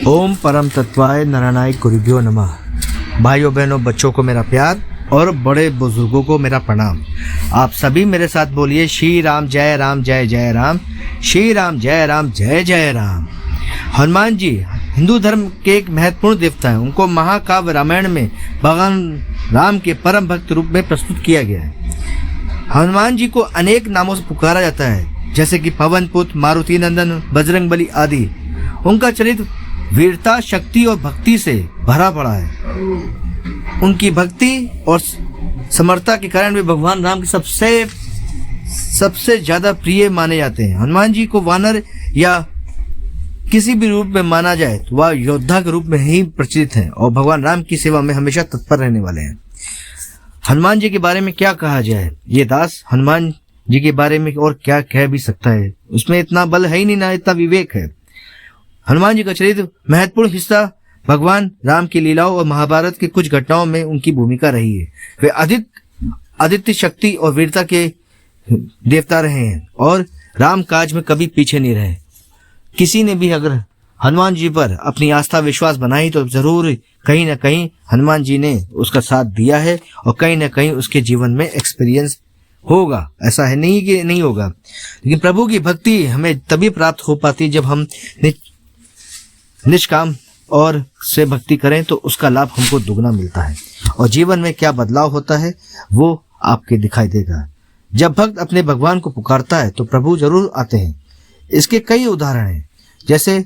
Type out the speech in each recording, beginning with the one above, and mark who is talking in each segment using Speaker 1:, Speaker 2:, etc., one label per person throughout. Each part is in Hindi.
Speaker 1: ओम परम तत्वाय नारायणाय गुरुभ्यो नमः। भाइयों बहनों, बच्चों को मेरा प्यार और बड़े बुजुर्गों को मेरा प्रणाम। आप सभी मेरे साथ बोलिए श्री राम जय राम जय जय राम, श्री राम जय राम जय जय राम। हनुमान जी हिंदू धर्म के एक महत्वपूर्ण देवता हैं। उनको महाकाव्य रामायण में भगवान राम के परम भक्त रूप में प्रस्तुत किया गया है। हनुमान जी को अनेक नामों से पुकारा जाता है, जैसे कि पवन पुत्र, मारुति नंदन, बजरंगबली आदि। उनका चरित्र वीरता, शक्ति और भक्ति से भरा पड़ा है। उनकी भक्ति और समर्था के कारण वे भगवान राम के सबसे ज्यादा प्रिय माने जाते हैं। हनुमान जी को वानर या किसी भी रूप में माना जाए तो वह योद्धा के रूप में ही प्रचलित हैं और भगवान राम की सेवा में हमेशा तत्पर रहने वाले हैं। हनुमान जी के बारे में क्या कहा जाए, ये दास हनुमान जी के बारे में और क्या कह भी सकता है। उसमें इतना बल है ही नहीं, ना इतना विवेक है। हनुमान जी का चरित्र महत्वपूर्ण हिस्सा भगवान राम की लीलाओं और महाभारत की कुछ घटनाओं में उनकी भूमिका रही है। वे आदित्य शक्ति और वीरता के देवता रहे हैं और राम काज में कभी पीछे नहीं रहे। किसी ने भी अगर हनुमान जी पर अपनी आस्था विश्वास बनाई तो जरूर कहीं ना कहीं हनुमान जी ने उसका साथ दिया है और कहीं ना कहीं उसके जीवन में एक्सपीरियंस होगा। ऐसा है नहीं कि नहीं होगा, लेकिन प्रभु की भक्ति हमें तभी प्राप्त हो पाती जब हम निष्काम और से भक्ति करें, तो उसका लाभ हमको दुगना मिलता है और जीवन में क्या बदलाव होता है वो आपके दिखाई देगा। जब भक्त अपने भगवान को पुकारता है तो प्रभु जरूर आते हैं। इसके कई उदाहरण हैं, जैसे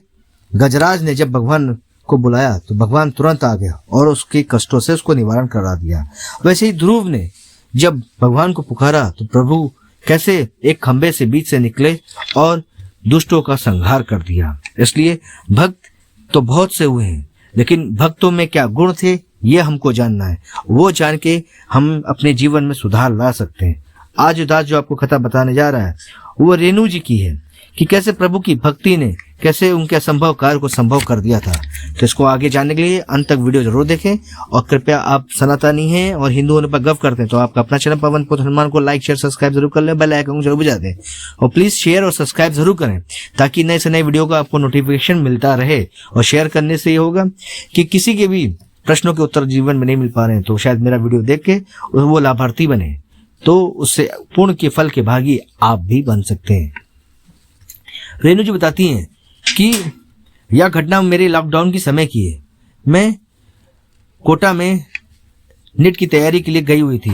Speaker 1: गजराज ने जब भगवान को बुलाया तो भगवान तुरंत आ गया और उसके कष्टों से उसको निवारण करा दिया। वैसे ही ध्रुव ने जब भगवान को पुकारा तो प्रभु कैसे एक खंबे से बीच से निकले और दुष्टों का संहार कर दिया। इसलिए भक्त तो बहुत से हुए हैं, लेकिन भक्तों में क्या गुण थे ये हमको जानना है। वो जान के हम अपने जीवन में सुधार ला सकते हैं। आज दास जो आपको कथा बताने जा रहा है वो रेणु जी की है कि कैसे प्रभु की भक्ति ने कैसे उनके असंभव कार्य को संभव कर दिया था। तो इसको आगे जानने के लिए अंत तक वीडियो जरूर देखें और कृपया आप सनातनी हैं और हिंदू होने पर गर्व करते हैं तो आपका अपना चैनल पवन पुत्र हनुमान को लाइक शेयर सब्सक्राइब जरूर कर लें, बेल आइकन को जरूर बजा दें और प्लीज शेयर और सब्सक्राइब जरूर करें ताकि नए से नए वीडियो का आपको नोटिफिकेशन मिलता रहे। और शेयर करने से ये होगा कि किसी के भी प्रश्नों के उत्तर जीवन में नहीं मिल पा रहे हैं तो शायद मेरा वीडियो देख के वो लाभार्थी बने, तो उससे पूर्ण के फल के भागी आप भी बन सकते हैं। रेणु जी बताती हैं कि यह घटना मेरे लॉकडाउन की समय की है। मैं कोटा में नीट की तैयारी के लिए गई हुई थी।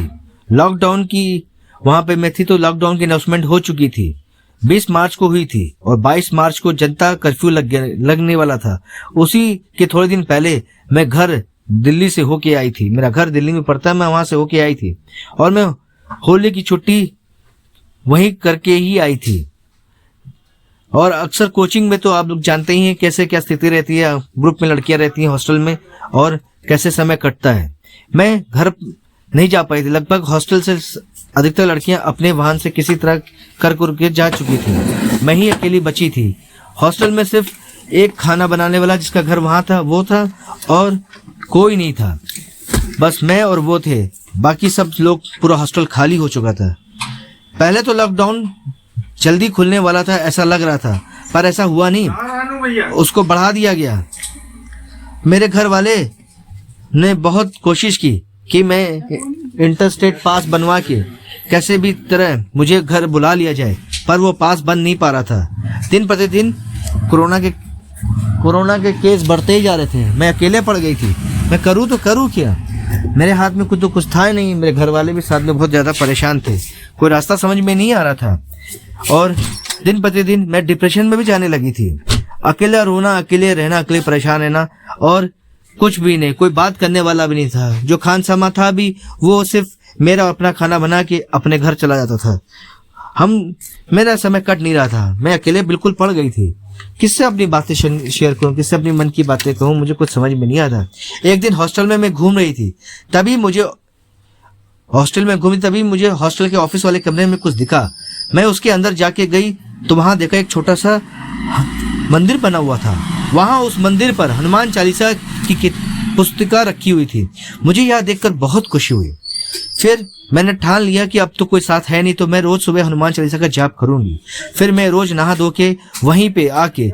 Speaker 1: लॉकडाउन की वहां पे मैं थी तो लॉकडाउन की अनाउंसमेंट हो चुकी थी, 20 मार्च को हुई थी और 22 मार्च को जनता कर्फ्यू लगने वाला था। उसी के थोड़े दिन पहले मैं घर दिल्ली से होके आई थी। मेरा घर दिल्ली में पड़ता है, मैं वहां से होके आई थी और मैं होली की छुट्टी वहीं करके ही आई थी। और अक्सर कोचिंग में तो आप लोग जानते ही हैं कैसे क्या स्थिति रहती है, ग्रुप में लड़कियां रहती हैं हॉस्टल में और कैसे समय कटता है। मैं घर नहीं जा पाई थी, लगभग हॉस्टल से अधिकतर लड़कियां अपने वाहन से किसी तरह कर के जा चुकी थी। मैं ही अकेली बची थी। हॉस्टल में सिर्फ एक खाना बनाने वाला जिसका घर वहां था वो था और कोई नहीं था, बस मैं और वो थे। बाकी सब लोग, पूरा हॉस्टल खाली हो चुका था। पहले तो लॉकडाउन जल्दी खुलने वाला था ऐसा लग रहा था, पर ऐसा हुआ नहीं, उसको बढ़ा दिया गया। मेरे घर वाले ने बहुत कोशिश की कि मैं इंटरस्टेट पास बनवा के कैसे भी तरह मुझे घर बुला लिया जाए, पर वो पास बन नहीं पा रहा था। दिन प्रतिदिन कोरोना के केस बढ़ते ही जा रहे थे। मैं अकेले पड़ गई थी, मैं करूँ तो करूँ क्या। मेरे हाथ में कुछ था ही नहीं। मेरे घर वाले भी साथ में बहुत ज्यादा परेशान थे, कोई रास्ता समझ में नहीं आ रहा था और दिन प्रतिदिन मैं डिप्रेशन में भी जाने लगी थी। अकेला रोना, अकेले रहना, अकेले परेशान रहना और कुछ भी नहीं, कोई बात करने वाला भी नहीं था। जो खान सामा था भी वो सिर्फ मेरा अपना खाना बना के अपने घर चला जाता था। मेरा समय कट नहीं रहा था। मैं अकेले बिल्कुल पड़ गई थी। किससे अपनी बातें शेयर करूं, किससे अपनी मन की बातें कहूं, मुझे कुछ समझ में नहीं आता। एक दिन हॉस्टल में मैं घूम रही थी, तभी मुझे हॉस्टल के ऑफिस वाले कमरे में कुछ दिखा। मैं उसके अंदर जाके गई तो वहां देखा एक छोटा सा मंदिर बना हुआ था। वहां उस मंदिर पर हनुमान चालीसा की पुस्तिका रखी हुई थी। मुझे यह देखकर बहुत खुशी हुई। फिर मैंने ठान लिया कि अब तो कोई साथ है नहीं, तो मैं रोज सुबह हनुमान चालीसा का जाप करूंगी। फिर मैं रोज नहा धो के वहीं पे आके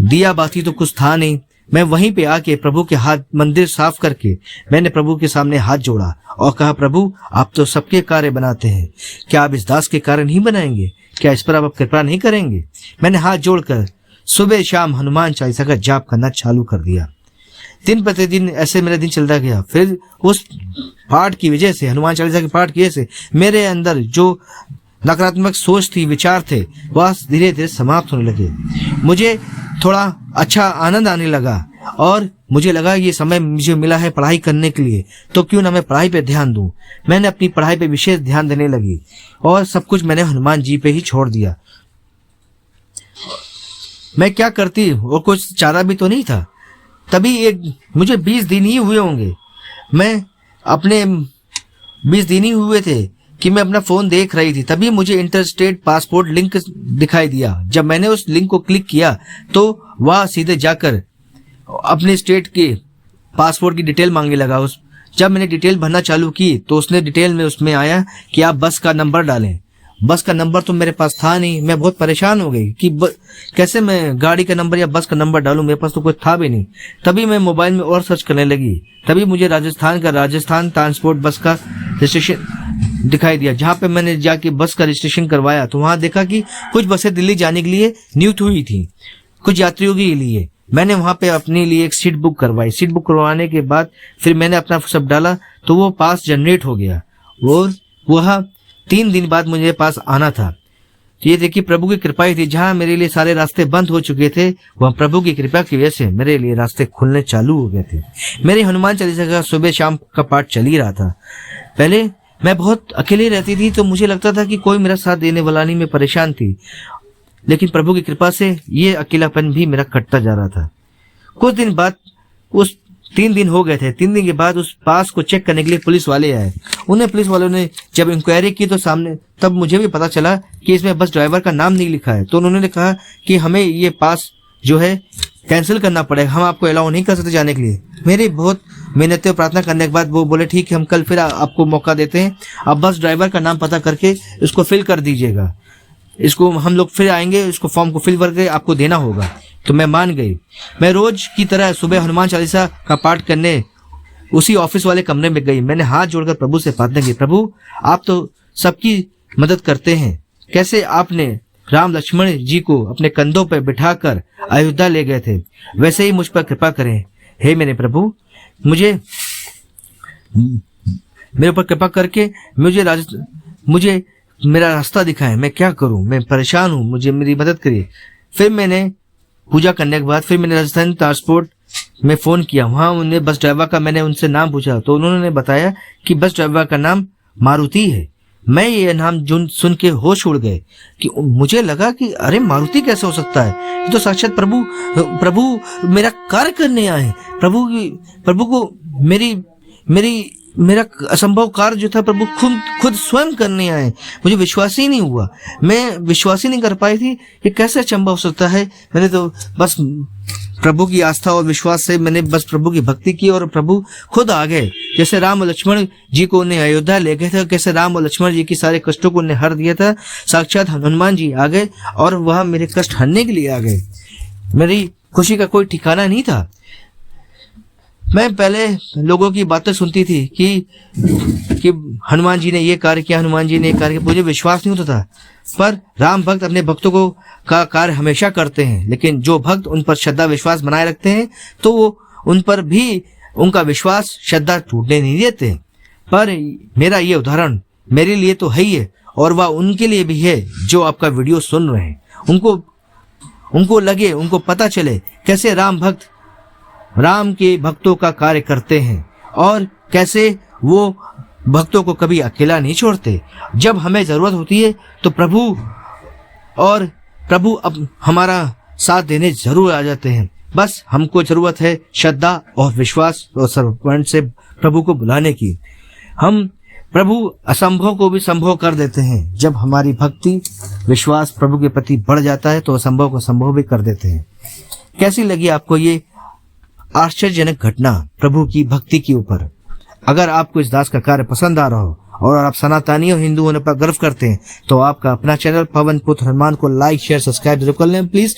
Speaker 1: दिया बाती तो कुछ था नहीं, मैं वहीं पे आके प्रभु के हाथ मंदिर साफ करके मैंने प्रभु के सामने हाथ जोड़ा और कहा, प्रभु आप तो सबके कार्य बनाते हैं, क्या आप इस दास के कार्य नहीं बनाएंगे? क्या इस पर आप कृपा नहीं करेंगे? मैंने हाथ जोड़कर सुबह शाम हनुमान चालीसा का जाप करना चालू कर दिया। दिन प्रतिदिन ऐसे मेरा दिन चलता गया। फिर उस पाठ की वजह से, हनुमान चालीसा के पाठ की वजह से मेरे अंदर जो नकारात्मक सोच थी, विचार थे, वह धीरे धीरे समाप्त होने लगे। मुझे थोड़ा अच्छा आनंद आने लगा और मुझे लगा ये समय मुझे मिला है पढ़ाई करने के लिए, तो क्यों ना मैं पढ़ाई पे ध्यान दूं। मैंने अपनी पढ़ाई पे विशेष ध्यान देने लगी और सब कुछ मैंने हनुमान जी पे ही छोड़ दिया। मैं क्या करती और कुछ चारा भी तो नहीं था। तभी मुझे 20 दिन ही हुए होंगे, मैं अपने 20 दिन ही हुए थे कि मैं अपना फोन देख रही थी। तभी मुझे इंटरस्टेट पासपोर्ट लिंक दिखाई दिया। जब मैंने उस लिंक को क्लिक किया तो वह सीधे जाकर अपने स्टेट के पासपोर्ट की डिटेल मांगने लगा। जब मैंने डिटेल भरना चालू की तो उसने डिटेल में उसमें आया कि आप बस का नंबर डालें। बस का नंबर तो मेरे पास था नहीं। मैं बहुत परेशान हो गई कि कैसे मैं गाड़ी का नंबर या बस का नंबर डालूं, मेरे पास तो कुछ था भी नहीं। तभी मैं मोबाइल में और सर्च करने लगी। तभी मुझे राजस्थान ट्रांसपोर्ट बस का रजिस्ट्रेशन दिखाई दिया। जहां पे मैंने जाके बस का रजिस्ट्रेशन करवाया तो वहां देखा कि कुछ बसें दिल्ली जाने के लिए नियुक्त हुई थी, कुछ यात्रियों के लिए। मैंने वहां पे अपने लिए एक सीट बुक करवाई। सीट बुक करवाने के बाद फिर मैंने अपना सब डाला तो वो पास जनरेट हो गया और वह 3 दिन बाद मुझे पास आना था। तो ये देखिए प्रभु की कृपा ही थी। जहां मेरे लिए सारे रास्ते बंद हो चुके थे, वहां प्रभु की कृपा की वजह से मेरे लिए रास्ते खुलने चालू हो गए थे। मेरे हनुमान चालीसा का सुबह शाम का पाठ चल ही रहा था। पहले मैं बहुत अकेले रहती थी तो मुझे लगता था कि कोई मेरा साथ देने वाला नहीं, मैं परेशान थी। लेकिन प्रभु की कृपा से ये अकेलापन भी मेरा कटता जा रहा था। कुछ दिन बाद, उस 3 दिन हो गए थे, 3 दिन के बाद उस पास को चेक करने के लिए पुलिस वाले आए। उन्हें पुलिस वालों ने जब इंक्वायरी की तो तब मुझे भी पता चला कि इसमें बस ड्राइवर का नाम नहीं लिखा है। तो उन्होंने कहा कि हमें ये पास जो है कैंसिल करना पड़ेगा, हम आपको अलाउ नहीं कर सकते जाने के लिए। मेरी बहुत मेहनत और प्रार्थना करने के बाद वो बोले ठीक है, हम कल फिर आपको मौका देते हैं, आप बस ड्राइवर का नाम पता करके इसको फिल कर दीजिएगा। इसको हम लोग फिर आएंगे, इसको फॉर्म को फिल करके आपको देना होगा। तो मैं मान गई। मैं रोज की तरह सुबह हनुमान चालीसा का पाठ करने उसी ऑफिस वाले कमरे में गई। मैंने हाथ जोड़कर प्रभु से प्रार्थना की, प्रभु आप तो सबकी मदद करते हैं, कैसे आपने राम लक्ष्मण जी को अपने कंधों पर बिठाकर अयोध्या ले गए थे, वैसे ही मुझ पर कृपा करें। हे मेरे प्रभु, मेरे ऊपर कृपा करके मुझे मेरा रास्ता दिखाएं। मैं क्या करूं, मैं परेशान हूं, मुझे मेरी मदद करिए। फिर मैंने पूजा करने के बाद फिर मैंने राजस्थान ट्रांसपोर्ट में फोन किया। वहां उन्हें बस ड्राइवर का मैंने उनसे नाम पूछा तो उन्होंने बताया कि बस ड्राइवर का नाम मारुति है। मैं ये नाम सुन के होश उड़ गए कि मुझे लगा कि अरे मारुति कैसे हो सकता है, ये तो साक्षात प्रभु मेरा कार्य करने आए। प्रभु को मेरा असंभव कार्य जो था प्रभु खुद स्वयं करने आए। मुझे विश्वास ही नहीं हुआ, मैं विश्वास ही नहीं कर पाई थी कि कैसे अचंभव हो सकता है। मैंने तो बस प्रभु की आस्था और विश्वास से मैंने बस प्रभु की भक्ति की और प्रभु खुद आ गए। जैसे राम और लक्ष्मण जी को उन्हें अयोध्या ले गए थे, कैसे राम और लक्ष्मण जी की सारे कष्टों को उन्हें हर दिया था, साक्षात हनुमान जी आ गए और वह मेरे कष्ट हरने के लिए आ गए। मेरी खुशी का कोई ठिकाना नहीं था। मैं पहले लोगों की बातें सुनती थी कि हनुमान जी ने ये कार्य किया, हनुमान जी ने ये कार्य किया, मुझे विश्वास नहीं होता था। पर राम भक्त अपने भक्तों को का कार्य हमेशा करते हैं, लेकिन जो भक्त उन पर श्रद्धा विश्वास बनाए रखते हैं तो वो उन पर भी उनका विश्वास श्रद्धा टूटने नहीं देते। पर मेरा ये उदाहरण मेरे लिए तो है ही है और वह उनके लिए भी है जो आपका वीडियो सुन रहे हैं। उनको लगे, उनको पता चले कैसे राम भक्त राम के भक्तों का कार्य करते हैं और कैसे वो भक्तों को कभी अकेला नहीं छोड़ते। जब हमें जरूरत होती है तो प्रभु अब हमारा साथ देने जरूर आ जाते हैं। बस हमको जरूरत है श्रद्धा और विश्वास और समर्पण से प्रभु को बुलाने की। हम प्रभु असंभव को भी संभव कर देते हैं। जब हमारी भक्ति विश्वास प्रभु के प्रति बढ़ जाता है तो असंभव को संभव भी कर देते हैं। कैसी लगी आपको ये आश्चर्यजनक घटना प्रभु की भक्ति के ऊपर? अगर आपको इस दास का कार्य पसंद आ रहा हो और आप सनातनी और हिंदू होने पर गर्व करते हैं तो आपका अपना चैनल पवन पुत्र हनुमान को लाइक शेयर सब्सक्राइब जरूर कर लें। प्लीज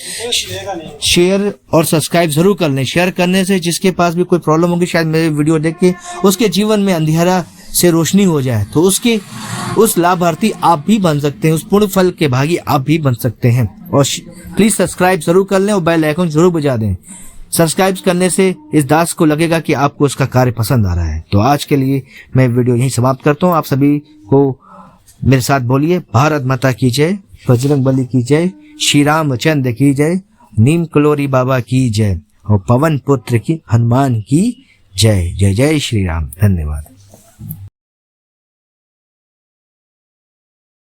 Speaker 1: शेयर और सब्सक्राइब जरूर कर लें। शेयर करने से जिसके पास भी कोई प्रॉब्लम होगी, शायद मेरे वीडियो देख के उसके जीवन में अंधेरा से रोशनी हो जाए, तो उस लाभार्थी आप भी बन सकते हैं, उस पुण्य फल के भागी आप भी बन सकते हैं। और प्लीज सब्सक्राइब जरूर कर लें और बेल आइकन जरूर बजा दें। सब्सक्राइब करने से इस दास को लगेगा कि आपको उसका कार्य पसंद आ रहा है। तो आज के लिए मैं वीडियो यहीं समाप्त करता हूँ। आप सभी को मेरे साथ बोलिए, भारत माता की जय, बजरंग बली की जय, श्री रामचंद्र की जय, नीम कलोरी बाबा की जय और पवन पुत्र की हनुमान की जय। जय जय श्री राम। धन्यवाद।